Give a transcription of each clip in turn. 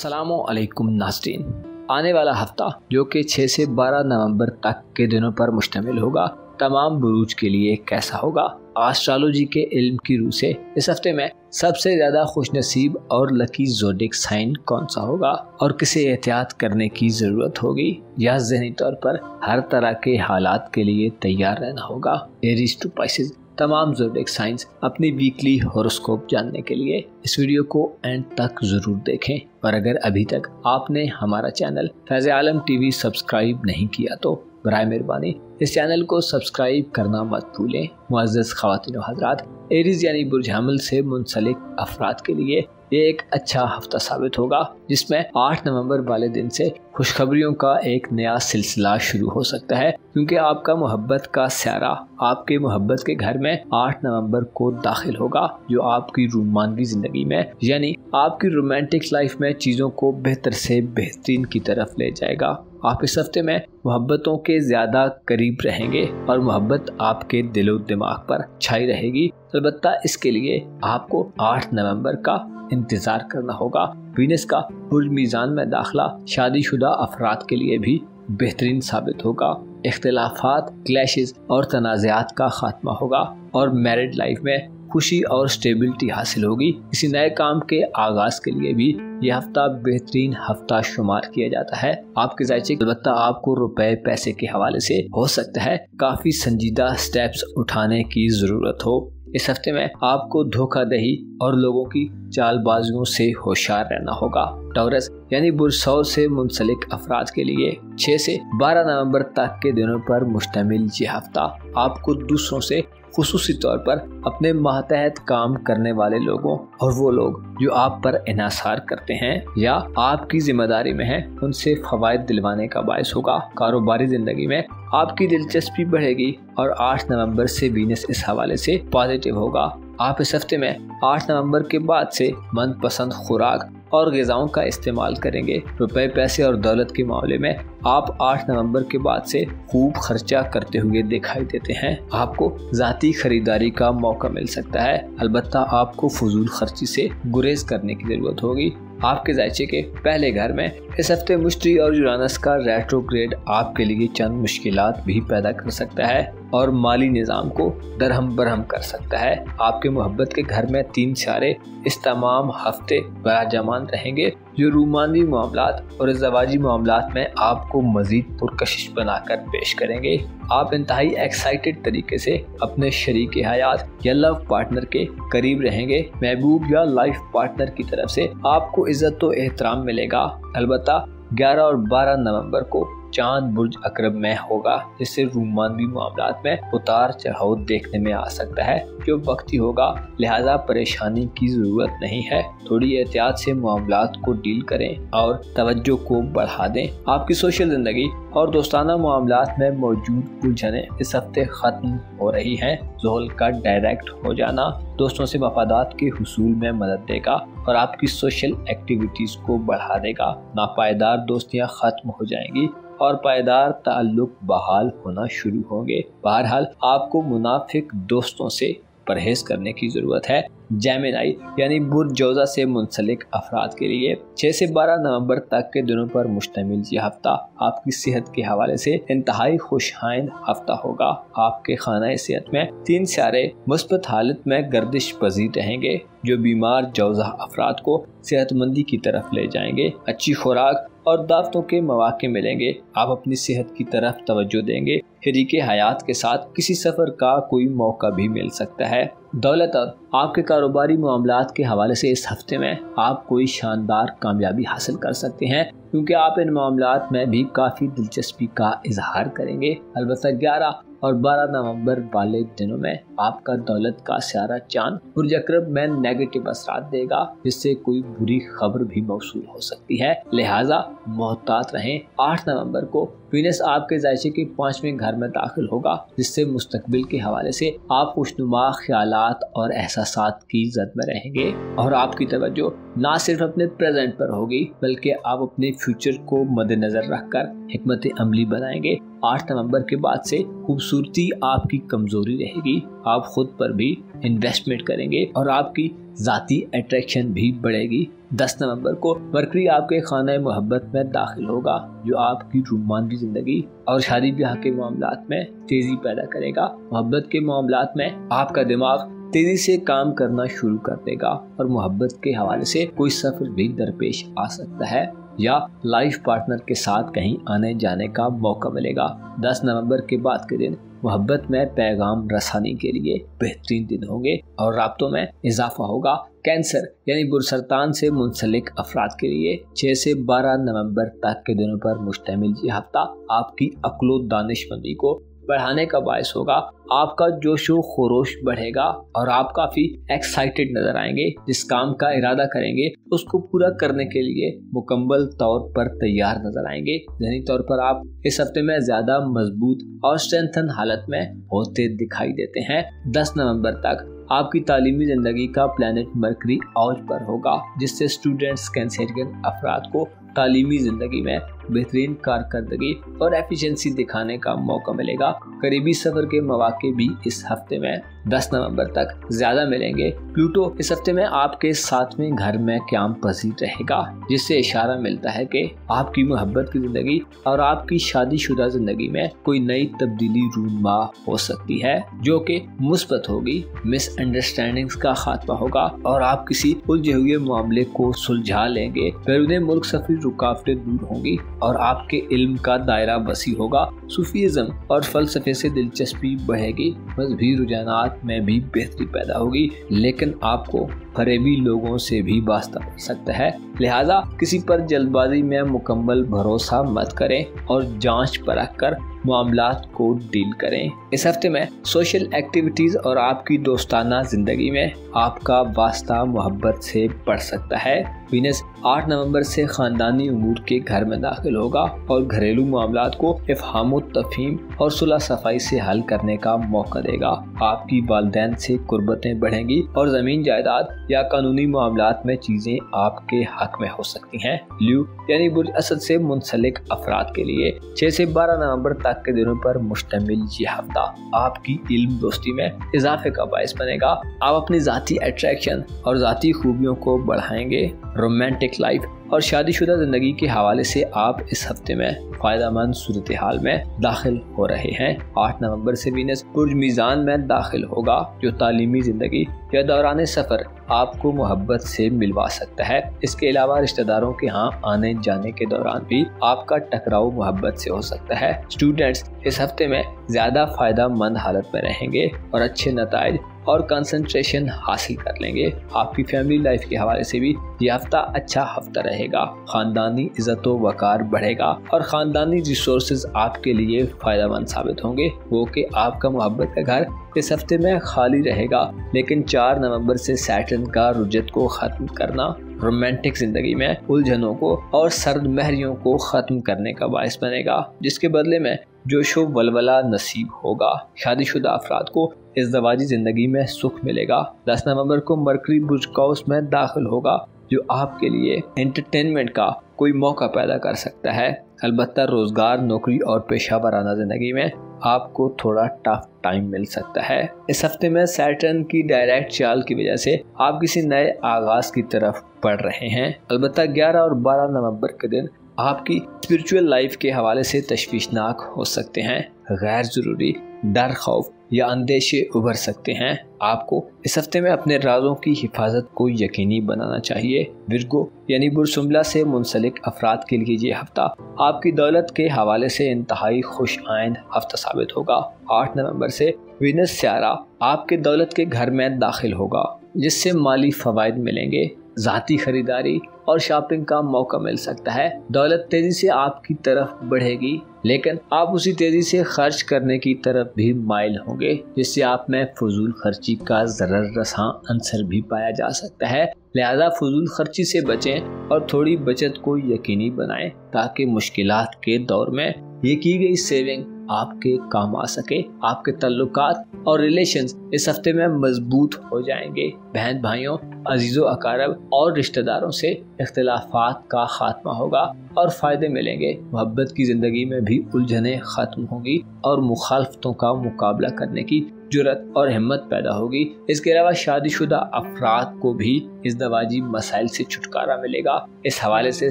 अस्सलामुअलैकुम नाज़रीन। आने वाला हफ्ता जो कि 6 से 12 नवंबर तक के दिनों पर मुश्तमिल होगा, तमाम बुरूज के लिए कैसा होगा? एस्ट्रोलॉजी के इल्म की रूह से इस हफ्ते में सबसे ज़्यादा खुशनसीब और लकी ज़ोडिक साइन कौन सा होगा और किसे एहतियात करने की ज़रूरत होगी या ज़हनी तौर पर हर तरह के हालात के लिए तैयार रहना होगा? एरीज टू पाइसेस तमाम ज़ोडिक साइंस अपनी वीकली हॉरोस्कोप जानने के लिए इस वीडियो को एंड तक ज़रूर देखें। और अगर अभी तक आपने हमारा चैनल फैज़ आलम टीवी सब्सक्राइब नहीं किया तो बराए मेहरबानी इस चैनल को सब्सक्राइब करना मत भूलें। मुअज़्ज़ज़ ख़वातीन व हज़रात, एरीज यानी बुर्ज हमल से मुंसलिक अफराद के लिए ये एक अच्छा हफ्ता साबित होगा, जिसमें 8 नवंबर वाले दिन से खुशखबरियों का एक नया सिलसिला शुरू हो सकता है, क्योंकि आपका मोहब्बत का स्यारा आपके मोहब्बत के घर में 8 नवंबर को दाखिल होगा, जो आपकी रोमांटिक ज़िंदगी में यानी आपकी रोमांटिक लाइफ में चीज़ों को बेहतर से बेहतरीन की तरफ ले जाएगा। आप इस हफ्ते में मोहब्बतों के ज़्यादा करीब रहेंगे और मोहब्बत आपके दिलो दिमाग पर छाई रहेगी। अलबत्ता इसके लिए आपको 8 नवंबर का इंतज़ार करना होगा। वीनस का बुर्ज मीज़ान में दाखिला शादीशुदा अफराद के लिए भी बेहतरीन साबित होगा। इख्तिलाफात, क्लैशेस और तनाज़ात का खात्मा होगा और मैरिड लाइफ में खुशी और स्टेबिलिटी हासिल होगी। किसी नए काम के आगाज के लिए भी यह हफ्ता बेहतरीन हफ्ता शुमार किया जाता है। आपके ज़ायचे अलबत्ता आपको रुपए पैसे के हवाले से हो सकता है काफ़ी संजीदा स्टेप्स उठाने की ज़रूरत हो। इस हफ्ते में आपको धोखाधड़ी और लोगों की चालबाजियों से होशियार रहना होगा। टॉरस यानी बुर्ज सौर से मुंसलिक अफराद के लिए 6 से 12 नवंबर तक के दिनों पर मुश्तमिल ये हफ्ता आपको दूसरों से खुसूसी तौर पर अपने मातहत काम करने वाले लोगों और वो लोग जो आप पर इन्हिसार करते हैं या आपकी जिम्मेदारी में है, उनसे फवायद दिलवाने का बायस होगा। कारोबारी जिंदगी में आपकी दिलचस्पी बढ़ेगी और 8 नवंबर से वीनस इस हवाले से पॉजिटिव होगा। आप इस हफ्ते में 8 नवंबर के बाद से मनपसंद खुराक और ग़िज़ाओं का इस्तेमाल करेंगे। रुपए पैसे और दौलत के मामले में आप 8 नवंबर के बाद से खूब खर्चा करते हुए दिखाई देते हैं। आपको ज़ाती खरीदारी का मौका मिल सकता है, अलबत्ता आपको फजूल खर्ची से गुरेज करने की ज़रूरत होगी। आपके ज़ायचे के पहले घर में इस हफ्ते मुश्तरी और यूरानस का रेट्रोग्रेड आपके लिए चंद मुश्किलात भी पैदा कर सकता है और माली निज़ाम को दरहम बरहम कर सकता है। आपके मोहब्बत के घर में 3 सितारे इस तमाम हफ्ते बराजमान रहेंगे, जो रूमानी मामलात और ज़वाजी मामलात में आपको मज़ीद पुरकशिश बनाकर पेश करेंगे। आप इंतहाई एक्साइटेड तरीके से अपने शरीक हयात या लव पार्टनर के करीब रहेंगे। महबूब या लाइफ पार्टनर की तरफ से आपको इज्जत तो एहतराम मिलेगा। अलबत्ता 11 और 12 नवंबर को चांद बुर्ज अकरब में होगा, जिससे रोमानी मामलात में उतार चढ़ाव देखने में आ सकता है, जो वक्ती होगा, लिहाजा परेशानी की ज़रूरत नहीं है। थोड़ी एहतियात से मामलात को डील करें और तवज्जो को बढ़ा दें। आपकी सोशल ज़िंदगी और दोस्ताना मामलात में मौजूद उलझनें इस हफ्ते ख़त्म हो रही हैं। ज़ोहल का डायरेक्ट हो जाना दोस्तों से मफादात के हुसूल में मदद देगा और आपकी सोशल एक्टिविटीज़ को बढ़ा देगा। नापायदार दोस्तियाँ ख़त्म हो जाएंगी और पायदार ताल्लुक बहाल होना शुरू होंगे। बहरहाल आपको मुनाफिक दोस्तों से परहेज करने की ज़रूरत है। जेमिनी यानी बुर्ज जोज़ा से मुंसलिक अफराद के लिए 6 से 12 नवंबर तक के दिनों पर मुश्तमिल ये हफ्ता आपकी सेहत के हवाले से इंतहाई खुशहाइंद हफ्ता होगा। आपके खाना सेहत में 3 सितारे मुस्बत हालत में गर्दिश पजीर रहेंगे, जो बीमार जोज़ा अफराद को सेहतमंदी की तरफ ले जाएंगे। अच्छी खुराक और दावतों के मौके मिलेंगे। आप अपनी सेहत की तरफ तवज्जो देंगे। शरीके हयात के साथ किसी सफ़र का कोई मौका भी मिल सकता है। दौलत और आपके कारोबारी मामलात के हवाले से इस हफ्ते में आप कोई शानदार कामयाबी हासिल कर सकते हैं, क्योंकि आप इन मामलात में भी काफ़ी दिलचस्पी का इजहार करेंगे। अलबत्ता 11 और 12 नवंबर वाले दिनों में आपका दौलत का सितारा चांद बुर्ज अकरब में नेगेटिव असरात देगा, जिससे कोई बुरी खबर भी मौसूल हो सकती है। लिहाजा मोहतात रहें। 8 नवंबर को वीनस आपके ज़ायचे के 5वें घर में दाखिल होगा, जिससे मुस्तकबिल के हवाले से आप खुशनुमा ख्यालात और एहसासात की जद में रहेंगे और आपकी तवज्जो ना सिर्फ अपने प्रेजेंट पर होगी, बल्कि आप अपने फ्यूचर को मद्देनजर रखकर हिकमत अमली बनाएंगे। 8 नवंबर के बाद से खूबसूरती आपकी कमजोरी रहेगी। आप खुद पर भी इन्वेस्टमेंट करेंगे और आपकी ذاتی اٹریکشن بھی بڑھے گی۔ 10 نومبر کو مرکری آپ کے خانہ محبت میں داخل ہوگا جو آپ کی رومانوی زندگی اور شادی بیاہ کے معاملات میں تیزی پیدا کرے گا۔ محبت کے معاملات میں آپ کا دماغ تیزی سے کام کرنا شروع کر دے گا اور محبت کے حوالے سے کوئی سفر بھی درپیش آ سکتا ہے یا لائف پارٹنر کے ساتھ کہیں آنے جانے کا موقع ملے گا۔ 10 نومبر کے بعد کے دن محبت میں پیغام رسانی کے لیے بہترین دن ہوں گے اور رابطوں میں اضافہ ہوگا۔ کینسر یعنی برسرطان سے منسلک افراد کے لیے 6 سے 12 نومبر تک کے دنوں پر مشتمل یہ ہفتہ آپ کی عقل و دانش مندی کو بڑھانے کا باعث ہوگا۔ آپ کا جوش و خروش بڑھے گا اور آپ کافی ایکسائٹڈ نظر آئیں گے۔ جس کام کا ارادہ کریں گے اس کو پورا کرنے کے لیے مکمل طور پر تیار نظر آئیں گے۔ ذہنی طور پر آپ اس ہفتے میں زیادہ مضبوط اور اسٹرینتھن حالت میں ہوتے دکھائی دیتے ہیں۔ 10 نومبر تک آپ کی تعلیمی زندگی کا پلانٹ مرکری اوج پر ہوگا جس سے اسٹوڈنٹس کینسیرین افراد کو تعلیمی زندگی میں بہترین کارکردگی اور ایفیشنسی دکھانے کا موقع ملے گا۔ قریبی سفر کے مواقع بھی اس ہفتے میں 10 نومبر تک زیادہ ملیں گے۔ پلوٹو اس ہفتے میں آپ کے 7ویں گھر میں قیام پذیر رہے گا جس سے اشارہ ملتا ہے کہ آپ کی محبت کی زندگی اور آپ کی شادی شدہ زندگی میں کوئی نئی تبدیلی رونما ہو سکتی ہے جو کہ مثبت ہوگی۔ مس انڈرسٹینڈنگز کا خاتمہ ہوگا اور آپ کسی الجھے ہوئے معاملے کو سلجھا لیں گے۔ بیرون ملک سفری رکاوٹیں دور ہوں گی اور آپ کے علم کا دائرہ وسیع ہوگا۔ صوفیزم اور فلسفے سے دلچسپی بڑھے گی۔ مذہبی رجحانات میں بھی بہتری پیدا ہوگی لیکن آپ کو فریبی لوگوں سے بھی واسطہ پڑ سکتا ہے، لہذا کسی پر جلد بازی میں مکمل بھروسہ مت کریں اور جانچ پرکھ کر معاملات کو ڈیل کریں۔ اس ہفتے میں سوشل ایکٹیویٹیز اور آپ کی دوستانہ زندگی میں آپ کا واسطہ محبت سے بڑھ سکتا ہے۔ وینس 8 نومبر سے خاندانی امور کے گھر میں داخل ہوگا اور گھریلو معاملات کو افہام و تفہیم اور صلح صفائی سے حل کرنے کا موقع دے گا۔ آپ کی والدین سے قربتیں بڑھیں گی اور زمین جائیداد یا قانونی معاملات میں چیزیں آپ کے حق میں ہو سکتی ہیں۔ لیو یعنی برج اسد سے منسلک افراد کے لیے 6 سے 12 نومبر تک کے دنوں پر مشتمل یہ ہفتہ آپ کی علم دوستی میں اضافے کا باعث بنے گا۔ آپ اپنی ذاتی اٹریکشن اور ذاتی خوبیوں کو بڑھائیں گے۔ رومانٹک لائف اور شادی شدہ زندگی کے حوالے سے آپ اس ہفتے میں فائدہ مند صورتحال میں داخل ہو رہے ہیں۔ 8 نومبر سے وینس برج میزان میں داخل ہوگا جو تعلیمی زندگی یا دوران سفر آپ کو محبت سے ملوا سکتا ہے۔ اس کے علاوہ رشتہ داروں کے ہاں آنے جانے کے دوران بھی آپ کا ٹکراؤ محبت سے ہو سکتا ہے۔ اسٹوڈنٹس اس ہفتے میں زیادہ فائدہ مند حالت میں رہیں گے اور اچھے نتائج اور کنسنٹریشن حاصل کر لیں گے۔ آپ کی فیملی لائف کے حوالے سے بھی یہ ہفتہ اچھا ہفتہ رہے گا۔ خاندانی عزت و وقار بڑھے گا اور خاندانی ریسورسز آپ کے لیے فائدہ مند ثابت ہوں گے۔ وہ کہ آپ کا محبت کا گھر اس ہفتے میں خالی رہے گا لیکن 4 نومبر سے سیٹرن کا رجت کو ختم کرنا رومانٹک زندگی میں الجھنوں کو اور سرد مہریوں کو ختم کرنے کا باعث بنے گا جس کے بدلے میں جوش و ولولہ نصیب ہوگا۔ شادی شدہ افراد کو ازدواجی زندگی میں سکھ ملے گا۔ 10 نومبر کو مرکری برج قوس میں داخل ہوگا جو آپ کے لیے انٹرٹینمنٹ کا کوئی موقع پیدا کر سکتا ہے۔ البتہ روزگار، نوکری اور پیشہ ورانہ زندگی میں آپ کو تھوڑا ٹف ٹائم مل سکتا ہے۔ اس ہفتے میں سیٹرن کی ڈائریکٹ چال کی وجہ سے آپ کسی نئے آغاز کی طرف بڑھ رہے ہیں۔ البتہ 11 اور 12 نومبر کے دن آپ کی اسپرچول لائف کے حوالے سے تشویشناک ہو سکتے ہیں۔ غیر ضروری ڈر، خوف یا اندیشے ابھر سکتے ہیں۔ آپ کو اس ہفتے میں اپنے رازوں کی حفاظت کو یقینی بنانا چاہیے۔ ورگو یعنی برج سنبلا سے منسلک افراد کے لیے یہ ہفتہ آپ کی دولت کے حوالے سے انتہائی خوش آئند ہفتہ ثابت ہوگا۔ 8 نومبر سے وینس سیارہ آپ کے دولت کے گھر میں داخل ہوگا جس سے مالی فوائد ملیں گے۔ ذاتی خریداری اور شاپنگ کا موقع مل سکتا ہے۔ دولت تیزی سے آپ کی طرف بڑھے گی لیکن آپ اسی تیزی سے خرچ کرنے کی طرف بھی مائل ہوں گے جس سے آپ میں فضول خرچی کا ضرر رساں عنصر بھی پایا جا سکتا ہے۔ لہذا فضول خرچی سے بچیں اور تھوڑی بچت کو یقینی بنائیں تاکہ مشکلات کے دور میں یہ کی گئی سیونگ آپ کے کام آ سکے۔ آپ کے تعلقات اور ریلیشنز اس ہفتے میں مضبوط ہو جائیں گے۔ بہن بھائیوں، अजीज़ व अकारब और रिश्तेदारों से इख्तिलाफात का खात्मा होगा और फ़ायदे मिलेंगे। मोहब्बत की ज़िंदगी में भी उलझनें ख़त्म होंगी और मुखालफतों का मुकाबला करने की जुर्रत और हिम्मत पैदा होगी। इसके अलावा शादीशुदा अफराद को भी इज़दवाजी मसाइल से छुटकारा मिलेगा। इस हवाले से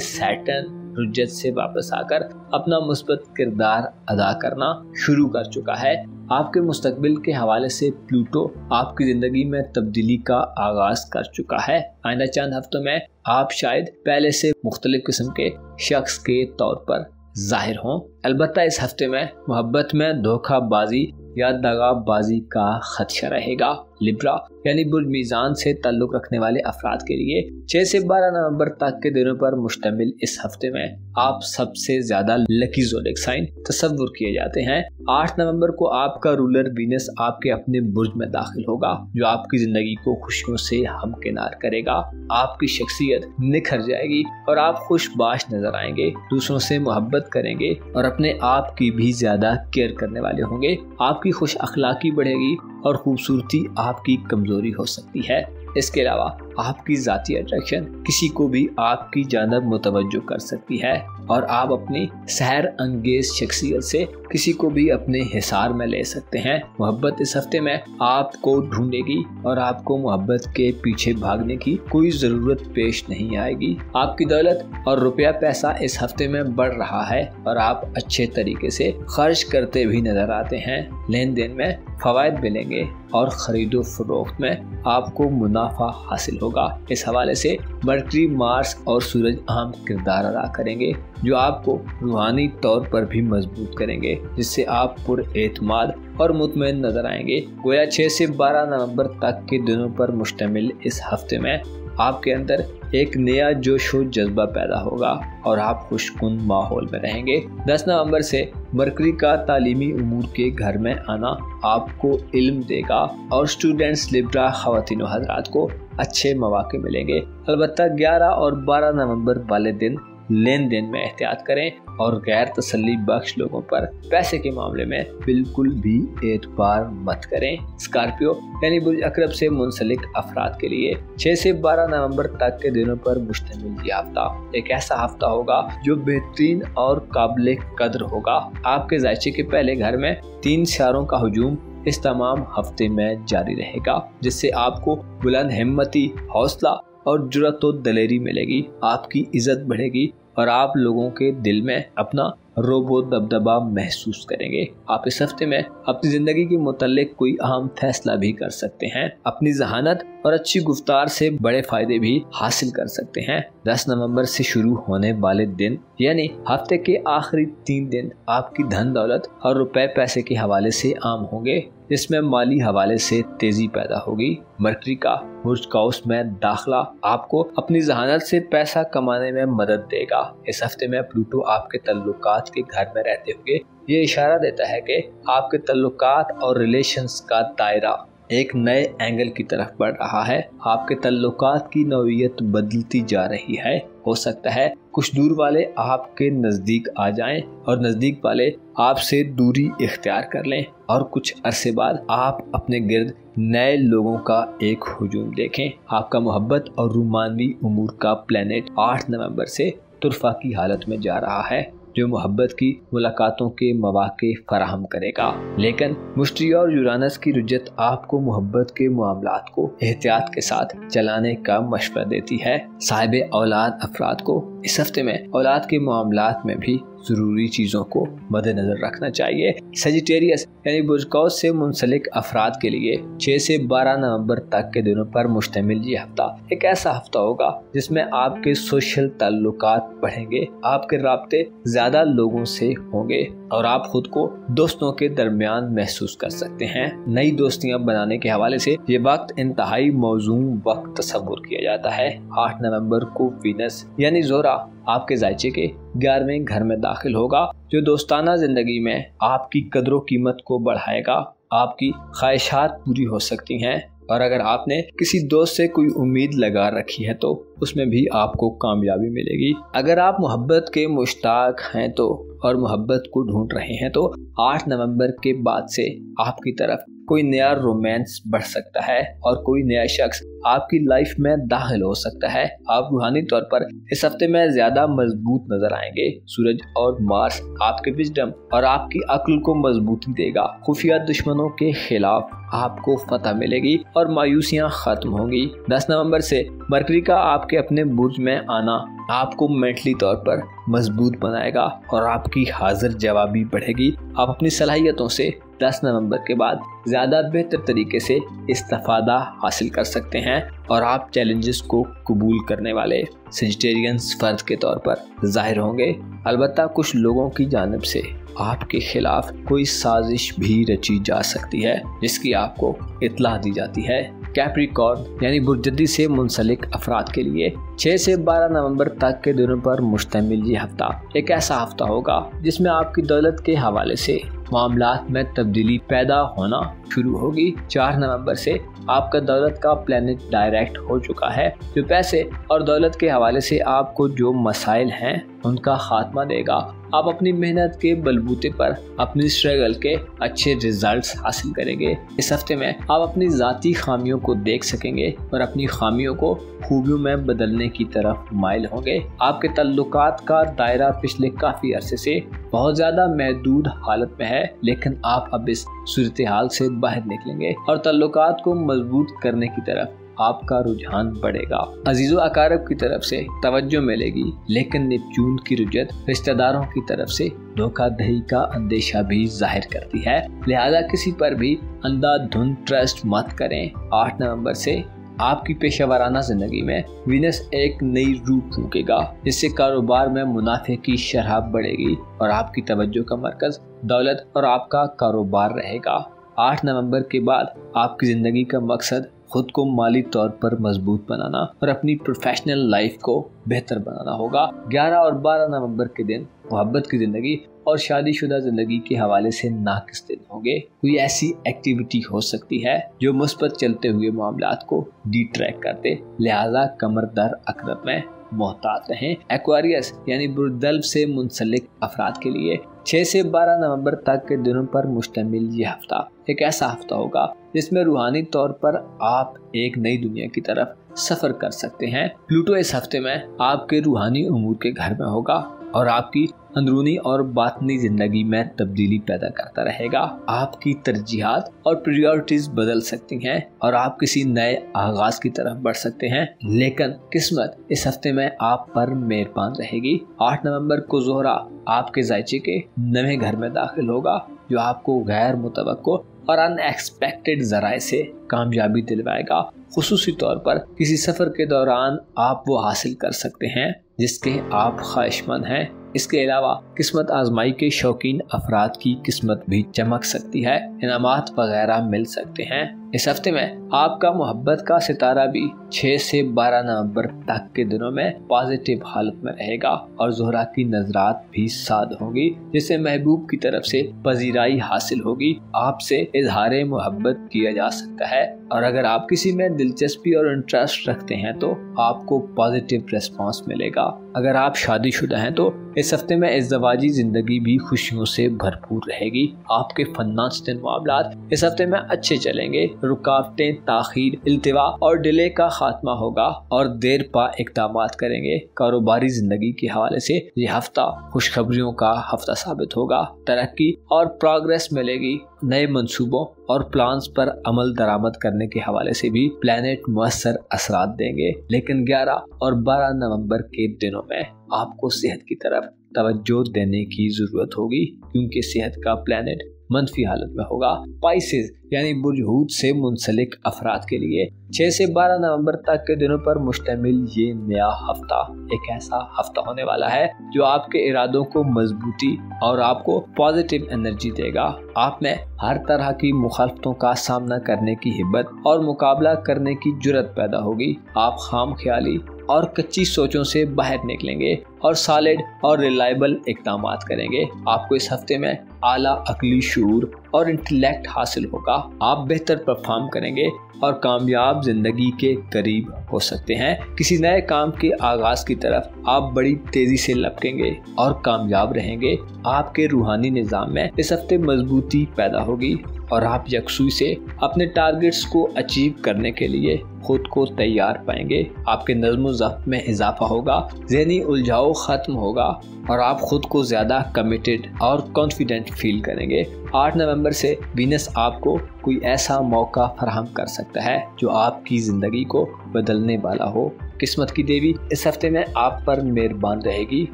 सैटर्न रुज्जत से वापस आकर अपना मुस्बत किरदार अदा करना शुरू कर चुका है। आपके मुस्तकबिल के हवाले से प्लूटो आपकी ज़िंदगी में तब्दीली का आगाज़ कर चुका है। आइंदा चंद हफ्तों में आप शायद पहले से मुख्तलिफ किस्म के शख्स के तौर पर ज़ाहिर हों। अलबत्ता इस हफ्ते में मोहब्बत में धोखाबाजी या दगाबाजी का खदशा रहेगा। लिब्रा यानी बुर्ज मीज़ान से ताल्लुक़ रखने वाले अफराद के लिए 6 से 12 नवंबर तक के दिनों पर मुश्तमिल इस हफ्ते में आप सबसे ज़्यादा लकी ज़ोडिक साइन तस्वुर किए जाते हैं। 8 नवंबर को आपका रूलर वीनस आपके अपने बुर्ज में दाखिल होगा, जो आपकी ज़िंदगी को खुशियों से हमकिनार करेगा। आपकी शख्सियत निखर जाएगी और आप खुशबाश नजर आएंगे, दूसरों से मोहब्बत करेंगे और अपने आप की भी ज़्यादा केयर करने वाले होंगे। आपकी खुश अखलाकी बढ़ेगी और खूबसूरती आपकी कमजोरी हो सकती है। इसके अलावा आपकी ज़ाती अट्रैक्शन किसी को भी आपकी जानब मुतवज्जो कर सकती है और आप अपनी सहर अंगेज शख्सियत से किसी को भी अपने हिसार में ले सकते हैं। मोहब्बत इस हफ्ते में आपको ढूंढेगी और आपको मोहब्बत के पीछे भागने की कोई ज़रूरत पेश नहीं आएगी। आपकी दौलत और रुपया पैसा इस हफ्ते में बढ़ रहा है और आप अच्छे तरीके से खर्च करते भी नजर आते हैं। लेन देन में फवायद मिलेंगे और खरीदो फरोख्त में आपको मुनाफा हासिल होगा। इस हवाले से मरकरी, मार्स और सूरज अहम किरदार अदा करेंगे, जो आपको रूहानी तौर पर भी मजबूत करेंगे, जिससे आप पुरएतमाद और मुतमईन नजर आएंगे। गोया 6 से 12 नवंबर तक के दिनों पर मुश्तमिल इस हफ्ते में आपके अंदर एक नया जोश व जज्बा पैदा होगा और आप खुशकुन माहौल में रहेंगे। 10 नवंबर से मरकरी का तालीमी उमूर के घर में आना आपको इल्म देगा और स्टूडेंट्स, लिब्रा, ख़वातीन व हज़रात को अच्छे मौके मिलेंगे। अलबत्ता 11 और 12 नवंबर वाले दिन लेन देन में एहतियात करें और गैर तसल्ली बख्श लोगों पर पैसे के मामले में बिल्कुल भी एतबार मत करें। स्कॉर्पियो यानी बुर्ज अकरब से मुंसलिक अफराद के लिए 6 से 12 नवंबर तक के दिनों पर मुश्तमिल ये हफ्ता एक ऐसा हफ्ता होगा जो बेहतरीन और काबिल कदर होगा। आपके जायचे के पहले घर में 3 सितारों का हुजूम इस तमाम हफ्ते में जारी रहेगा, जिससे आपको बुलंद हिम्मती, हौसला और जुर्रत व दलेरी मिलेगी। आपकी इज्जत बढ़ेगी और आप लोगों के दिल में अपना रोबो दबदबा महसूस करेंगे। आप इस हफ्ते में अपनी ज़िंदगी के मुतल्लिक कोई अहम फैसला भी कर सकते हैं। अपनी जहानत और अच्छी गुफ्तार से बड़े फायदे भी हासिल कर सकते हैं। 10 नवंबर से शुरू होने वाले दिन यानी हफ्ते के आखिरी 3 दिन आपकी धन दौलत और रुपए पैसे के हवाले से आम होंगे, जिसमें माली हवाले से तेजी पैदा होगी। मरकरी का बुर्ज काउस में दाखिला आपको अपनी जहानत से पैसा कमाने में मदद देगा। इस हफ्ते में प्लूटो आपके तल्लुकात के घर में रहते हुए ये इशारा देता है कि आपके तल्लुकात और रिलेशंस का दायरा एक नए एंगल की तरफ बढ़ रहा है। आपके तल्लुकात की नौइयत बदलती जा रही है। हो सकता है कुछ दूर वाले आपके नज़दीक आ जाएं और नज़दीक वाले आपसे दूरी इख्तियार कर लें और कुछ अरसे बाद आप अपने गिर्द नए लोगों का एक हुजूम देखें। आपका मोहब्बत और रूमानवी उमूर का प्लेनेट 8 नवंबर से तुरफा की हालत में जा रहा है, जो मोहब्बत की मुलाकातों के मौके फराहम करेगा। लेकिन मुश्तरी और यूरानस की रुजत आपको मोहब्बत के मामलात को एहतियात के साथ चलाने का मशवरा देती है। साहिब औलाद अफराद को इस हफ्ते में औलाद के मामलात में भी ज़रूरी चीज़ों को मद्देनजर रखना चाहिए। सजिटेरियस यानी बुर्ज काउस से मुंसलिक अफराद के लिए 6 से 12 नवंबर तक के दिनों पर मुश्तमिल ये हफ्ता एक ऐसा हफ्ता होगा जिसमें आपके सोशल ताल्लुकात बढ़ेंगे, आपके राब्ते ज़्यादा लोगों से होंगे और आप खुद को दोस्तों के दरमियान महसूस कर सकते हैं। नई दोस्तियां बनाने के हवाले से ये वक्त इंतहाई मौजूम वक्त तस्वुर किया जाता है। 8 नवंबर को वीनस यानी ज़ोरा आपके जायचे के 11वें घर में दाखिल होगा, जो दोस्ताना जिंदगी में आपकी कदर कीमत को बढ़ाएगा। आपकी ख्वाहिशात पूरी हो सकती हैं और अगर आपने किसी दोस्त से कोई उम्मीद लगा रखी है तो उसमें भी आपको कामयाबी मिलेगी। अगर आप मोहब्बत के मुश्ताक हैं तो और मोहब्बत को ढूंढ रहे हैं तो 8 नवंबर के बाद से आपकी तरफ कोई नया रोमांस बढ़ सकता है और कोई नया शख्स आपकी लाइफ में दाखिल हो सकता है। आप रूहानी तौर पर इस हफ्ते में ज्यादा मजबूत नजर आएंगे। सूरज और मार्स आपके विजडम और आपकी अक्ल को मजबूती देगा। खुफिया दुश्मनों के खिलाफ आपको फतह मिलेगी और मायूसियां खत्म होंगी। 10 नवंबर से मरकरी का आपके अपने बुर्ज में आना आपको मेंटली तौर पर मजबूत बनाएगा और आपकी हाजिर जवाबी बढ़ेगी। आप अपनी सलाहियतों से 10 नवंबर के बाद ज़्यादा बेहतर तरीके से इस्तिफादा हासिल कर सकते हैं और आप चैलेंजेस को कबूल करने वाले सेजिटेरियंस फर्द के तौर पर ज़ाहिर होंगे। अलबत्ता कुछ लोगों की जानिब से आपके खिलाफ कोई साजिश भी रची जा सकती है जिसकी आपको इत्ला दी जाती है। कैप्रिकॉर्न यानी बुर्जदी से मुंसलिक अफराद के लिए 6 से 12 नवंबर तक के दिनों पर मुश्तमिल ये हफ्ता एक ऐसा हफ्ता होगा जिसमें आपकी दौलत के हवाले से मामलात में तब्दीली पैदा होना शुरू होगी। 4 नवंबर से आपका दौलत का प्लैनेट डायरेक्ट हो चुका है जो पैसे और दौलत के हवाले से आपको जो मसाइल हैं उनका खात्मा देगा। आप अपनी मेहनत के बलबूते पर अपनी स्ट्रगल के अच्छे रिजल्ट्स हासिल करेंगे। इस हफ्ते में आप अपनी ज़ाती खामियों को देख सकेंगे और अपनी खामियों को खूबियों में बदलने की तरफ माइल होंगे। आपके ताल्लुकात का दायरा पिछले काफ़ी अरसे से बहुत ज़्यादा महदूद हालत में है, लेकिन आप अब इस सूरत हाल से बाहर निकलेंगे और ताल्लुकात को मजबूत करने की तरफ आपका रुझान बढ़ेगा। अजीज़ो अकारब की तरफ से तवज्जो मिलेगी, लेकिन नेपच्यून की रुजत रिश्तेदारों की तरफ से धोखाधड़ी का अंदेशा भी जाहिर करती है। लिहाजा किसी पर भी अंधाधुंध ट्रस्ट मत करें। 8 नवंबर से आपकी पेशेवराना जिंदगी में वीनस एक नई रूप फूकेगा जिससे कारोबार में मुनाफे की शरह बढ़ेगी और आपकी तवज्जो का मरकज दौलत और आपका कारोबार रहेगा। 8 नवंबर के बाद आपकी जिंदगी का मकसद खुद को माली तौर पर मजबूत बनाना और अपनी प्रोफेशनल लाइफ को बेहतर बनाना होगा। 11 और 12 नवंबर के दिन मोहब्बत की जिंदगी और शादीशुदा जिंदगी के हवाले से नाकिस दिन होंगे। कोई ऐसी एक्टिविटी हो सकती है जो मुस्बत चलते हुए मामलात को डिट्रैक्ट करते, लिहाजा कमर दर अकरब में मोहतात रहें। एक्वारियस यानी बुर्दल्ब से मुंसलिक अफराद के लिए 6 से 12 नवंबर तक के दिनों पर मुश्तमिल ये हफ्ता एक ऐसा हफ्ता होगा जिसमें रूहानी तौर पर आप एक नई दुनिया की तरफ सफर कर सकते हैं। प्लूटो इस हफ्ते में आपके रूहानी उमूर के घर में होगा और आपकी अंदरूनी और बातनी जिंदगी में तब्दीली पैदा करता रहेगा। आपकी तरजीहात और प्रायोरिटीज बदल सकती हैं और आप किसी नए आगाज की तरफ बढ़ सकते हैं, लेकिन किस्मत इस हफ्ते में आप पर मेहरबान रहेगी। 8 नवंबर को ज़ोहरा आपके जायचे के नए घर में दाखिल होगा जो आपको गैर मुतवक्को और अनएक्सपेक्टेड जराए से कामयाबी दिलवाएगा। खुसूसी तौर पर किसी सफर के दौरान आप वो हासिल कर सकते हैं जिसके आप ख्वाहिशमंद हैं। इसके अलावा किस्मत आजमाई के शौकीन अफराद की किस्मत भी चमक सकती है, इनामात वगैरह मिल सकते हैं। इस हफ्ते में आपका मोहब्बत का सितारा भी 6 से 12 नवंबर तक के दिनों में पॉजिटिव हालत में रहेगा और ज़ोहरा की नजरात भी साद होंगी जिससे महबूब की तरफ से पजीराई हासिल होगी। आपसे इजहार मोहब्बत किया जा सकता है और अगर आप किसी में दिलचस्पी और इंटरेस्ट रखते हैं तो आपको पॉजिटिव रिस्पॉन्स मिलेगा। अगर आप शादीशुदा हैं तो इस हफ्ते में इज़्ज़वाजी जिंदगी भी खुशियों से भरपूर रहेगी। आपके फन्नास्तिन मामलात इस हफ्ते में अच्छे चलेंगे। रुकावटें, ताखीर, इल्तिवा और डिले का खात्मा होगा और देर पा इक़दामात करेंगे। कारोबारी जिंदगी के हवाले से ये हफ्ता खुशखबरियों का हफ्ता साबित होगा। तरक्की और प्रोग्रेस मिलेगी। नए मंसूबों और प्लान्स पर अमल दरामद करने के हवाले से भी प्लैनेट मुअस्सर असरात देंगे, लेकिन 11 और 12 नवंबर के दिनों में आपको सेहत की तरफ तवज्जो देने की जरूरत होगी क्योंकि सेहत का प्लैनेट मंफी हालत में होगा। स्पाइसेस यानी बुर्ज हूत से मुंसलिक अफराद के लिए 6 से 12 नवंबर तक के दिनों पर मुश्तमिल ये नया हफ्ता एक ऐसा हफ्ता होने वाला है जो आपके इरादों को मजबूती और आपको पॉजिटिव एनर्जी देगा। आप में हर तरह की मुखालफतों का सामना करने की हिम्मत और मुकाबला करने की जुर्रत पैदा होगी। आप खाम ख्याली और कच्ची सोचों से बाहर निकलेंगे और सॉलिड और रिलायबल इक़दामात करेंगे। आपको इस हफ्ते में आला अक्ली शऊर और इंटेलेक्ट हासिल होगा। आप बेहतर परफॉर्म करेंगे और कामयाब जिंदगी के करीब हो सकते हैं। किसी नए काम के आगाज की तरफ आप बड़ी तेजी से लपकेंगे और कामयाब रहेंगे। आपके रूहानी निज़ाम में इस हफ्ते मजबूती पैदा होगी और आप यकसुई से अपने टारगेट्स को अचीव करने के लिए खुद को तैयार पाएंगे। आपके नज़्म ज़ब्त में इजाफा होगा, ज़हनी उलझाव ख़त्म होगा और आप खुद को ज़्यादा कमिटेड और कॉन्फिडेंट फील करेंगे। 8 नवंबर से वीनस आपको कोई ऐसा मौका फराहम कर सकता है जो आपकी ज़िंदगी को बदलने वाला हो। किस्मत की देवी इस हफ्ते में आप पर मेहरबान रहेगी।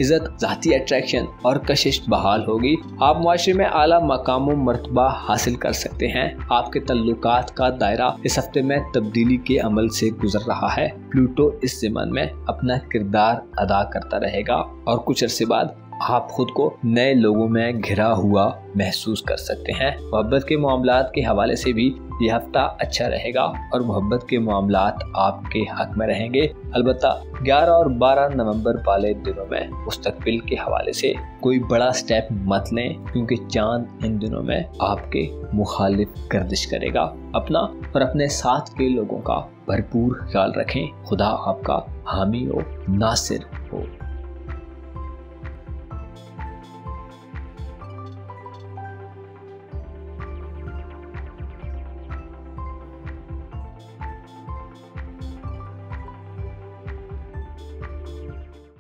इज़्ज़त, ज़ाती अट्रैक्शन और कशिश बहाल होगी। आप मुआशरे में आला मकाम व मर्तबा हासिल कर सकते हैं। आपके तल्लुकात का दायरा इस हफ्ते में तब्दीली के अमल से गुजर रहा है। प्लूटो इस ज़माने में अपना किरदार अदा करता रहेगा और कुछ अरसे बाद आप खुद को नए लोगों में घिरा हुआ महसूस कर सकते हैं। मोहब्बत के मामलात के हवाले से भी ये हफ्ता अच्छा रहेगा और मोहब्बत के मामलात आपके हक में रहेंगे। अलबत्ता 11 और 12 नवंबर वाले दिनों में मुस्तकबिल के हवाले से कोई बड़ा स्टेप मत लें, क्योंकि चांद इन दिनों में आपके मुखालिफ गर्दिश करेगा। अपना और अपने साथ के लोगों का भरपूर ख्याल रखें। खुदा आपका हामी हो, नासिर हो।